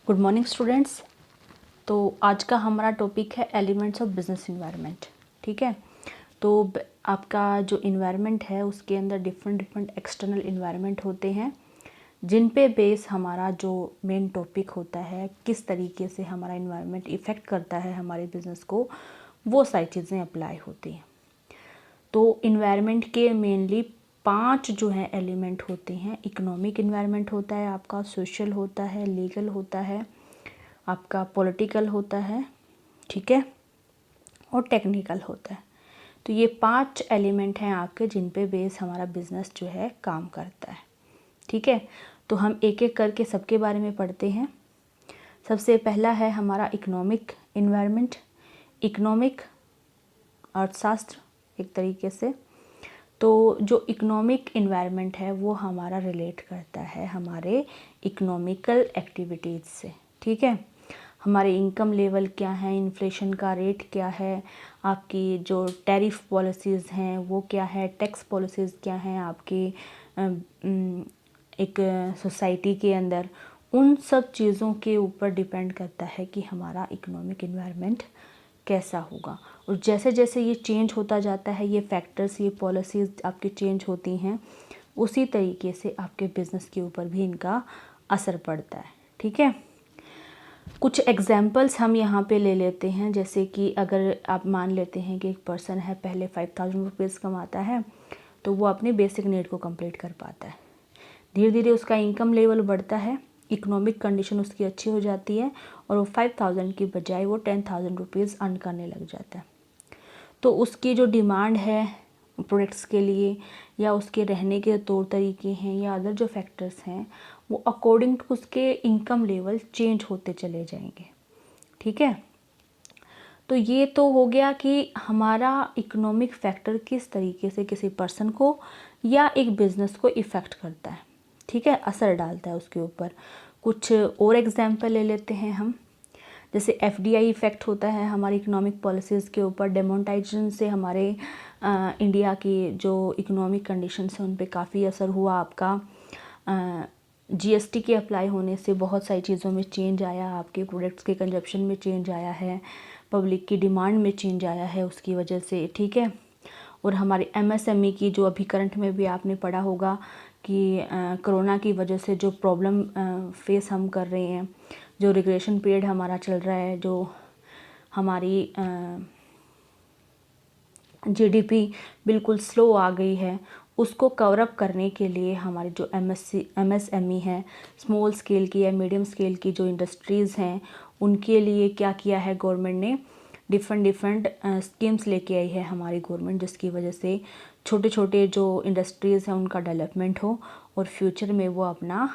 Good morning students. तो आज का हमारा टॉपिक है एलिमेंट्स ऑफ बिजनेस इन्वायरमेंट। ठीक है, तो आपका जो इन्वायरमेंट है उसके अंदर डिफरेंट एक्सटर्नल इन्वायरमेंट होते हैं जिन पे बेस हमारा जो मेन टॉपिक होता है, किस तरीके से हमारा इन्वायरमेंट इफ़ेक्ट करता है हमारे बिज़नेस को, वो सारी चीज़ें अप्लाई होती हैं। तो इन्वायरमेंट के मेनली 5 जो है एलिमेंट होते हैं। इकोनॉमिक इन्वायरमेंट होता है आपका, सोशल होता है, लीगल होता है, आपका पॉलिटिकल होता है, ठीक है, और टेक्निकल होता है। तो ये 5 एलिमेंट हैं आपके जिन पे बेस हमारा बिजनेस जो है काम करता है। ठीक है, तो हम एक एक करके सबके बारे में पढ़ते हैं। सबसे पहला है हमारा इकोनॉमिक इन्वायरमेंट। इकोनॉमिक अर्थशास्त्र एक तरीके से। तो जो इकोनॉमिक इन्वायरमेंट है वो हमारा रिलेट करता है हमारे इकोनॉमिकल एक्टिविटीज़ से। ठीक है, हमारे इनकम लेवल क्या है, इन्फ्लेशन का रेट क्या है, आपकी जो टैरिफ पॉलिसीज़ हैं वो क्या है, टैक्स पॉलिसीज़ क्या हैं आपकी एक सोसाइटी के अंदर, उन सब चीज़ों के ऊपर डिपेंड करता है कि हमारा इकोनॉमिक इन्वायरमेंट कैसा होगा। और जैसे जैसे ये चेंज होता जाता है, ये फैक्टर्स, ये पॉलिसीज़ आपके चेंज होती हैं, उसी तरीके से आपके बिज़नेस के ऊपर भी इनका असर पड़ता है। ठीक है, कुछ एग्जाम्पल्स हम यहाँ पे ले लेते हैं। जैसे कि अगर आप मान लेते हैं कि एक पर्सन है, पहले 5000 रुपीज़ कमाता है तो वो अपनी बेसिक नीड को कंप्लीट कर पाता है। धीरे धीरे उसका इनकम लेवल बढ़ता है, इकोनॉमिक कंडीशन उसकी अच्छी हो जाती है और वो 5000 की बजाय वो 10,000 रुपीज़ अर्न करने लग जाता है। तो उसकी जो डिमांड है प्रोडक्ट्स के लिए, या उसके रहने के तौर तरीके हैं, या अदर जो फैक्टर्स हैं, वो अकॉर्डिंग टू उसके इनकम लेवल चेंज होते चले जाएंगे। ठीक है, तो ये तो हो गया कि हमारा इकोनॉमिक फैक्टर किस तरीके से किसी पर्सन को या एक बिज़नेस को इफ़ेक्ट करता है। ठीक है, असर डालता है उसके ऊपर। कुछ और एग्जाम्पल ले लेते हैं हम। जैसे FDI इफ़ेक्ट होता है हमारी इकोनॉमिक पॉलिसीज़ के ऊपर। डेमोनेटाइजेशन से हमारे इंडिया की जो इकोनॉमिक कंडीशंस हैं उन पे काफ़ी असर हुआ। आपका GST के अप्लाई होने से बहुत सारी चीज़ों में चेंज आया, आपके प्रोडक्ट्स के कंजप्शन में चेंज आया है, पब्लिक की डिमांड में चेंज आया है उसकी वजह से। ठीक है, और हमारे MSME की जो अभी करंट में भी आपने पढ़ा होगा कि कोरोना की वजह से जो प्रॉब्लम फेस हम कर रहे हैं, जो रिग्रेशन पीरियड हमारा चल रहा है, जो हमारी GDP बिल्कुल स्लो आ गई है, उसको कवर अप करने के लिए हमारे जो MSME है, स्मॉल स्केल की या मीडियम स्केल की जो इंडस्ट्रीज़ हैं, उनके लिए क्या किया है गवर्नमेंट ने, डिफरेंट स्कीम्स लेके आई है हमारी गवर्नमेंट, जिसकी वजह से छोटे छोटे जो इंडस्ट्रीज़ हैं उनका डेवलपमेंट हो और फ्यूचर में वो अपना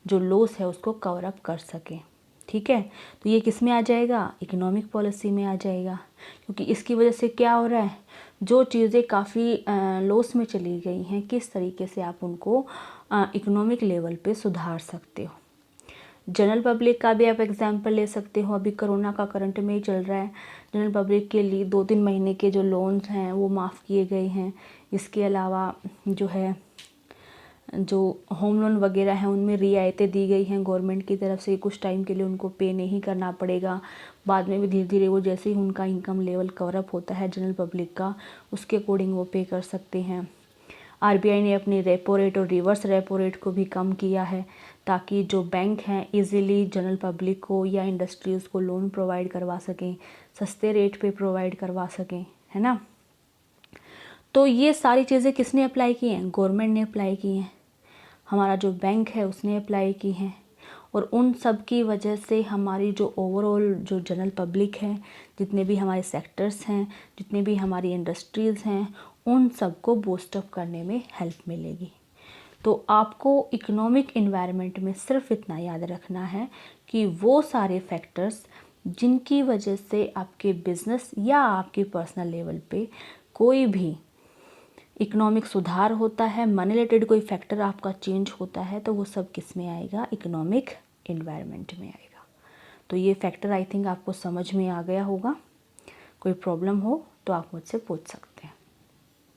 जो लॉस है उसको कवर अप कर सकें। ठीक है, तो ये किस में आ जाएगा, इकोनॉमिक पॉलिसी में आ जाएगा। क्योंकि इसकी वजह से क्या हो रहा है, जो चीज़ें काफ़ी लॉस में चली गई हैं, किस तरीके से आप उनको इकोनॉमिक लेवल पे सुधार सकते हो। जनरल पब्लिक का भी आप एग्जांपल ले सकते हो। अभी कोरोना का करंट में ही चल रहा है। जनरल पब्लिक के लिए 2-3 महीने के जो लोन्स हैं वो माफ़ किए गए हैं। इसके अलावा जो है जो होम लोन वगैरह हैं उनमें रियायतें दी गई हैं गवर्नमेंट की तरफ से। कुछ टाइम के लिए उनको पे नहीं करना पड़ेगा, बाद में भी धीरे धीरे वो जैसे ही उनका इनकम लेवल कवर अप होता है जनरल पब्लिक का, उसके अकॉर्डिंग वो पे कर सकते हैं। RBI ने अपनी रेपो रेट और रिवर्स रेपो रेट को भी कम किया है ताकि जो बैंक हैं इजीली जनरल पब्लिक को या इंडस्ट्रीज़ को लोन प्रोवाइड करवा सकें, सस्ते रेट पे प्रोवाइड करवा सकें, है ना। तो ये सारी चीज़ें किसने अप्लाई की हैं, गवर्नमेंट ने अप्लाई की हैं, हमारा जो बैंक है उसने अप्लाई की हैं। और उन सब की वजह से हमारी जो ओवरऑल जो जनरल पब्लिक है, जितने भी हमारे सेक्टर्स हैं, जितने भी हमारी इंडस्ट्रीज़ हैं, उन सबको बूस्ट अप करने में हेल्प मिलेगी। तो आपको इकोनॉमिक इन्वायरमेंट में सिर्फ इतना याद रखना है कि वो सारे फैक्टर्स जिनकी वजह से आपके बिजनेस या आपके पर्सनल लेवल पे कोई भी इकोनॉमिक सुधार होता है, मनी रिलेटेड कोई फैक्टर आपका चेंज होता है, तो वो सब किस में आएगा, इकोनॉमिक इन्वायरमेंट में आएगा। तो ये फैक्टर आई थिंक आपको समझ में आ गया होगा। कोई प्रॉब्लम हो तो आप मुझसे पूछ सकते हैं।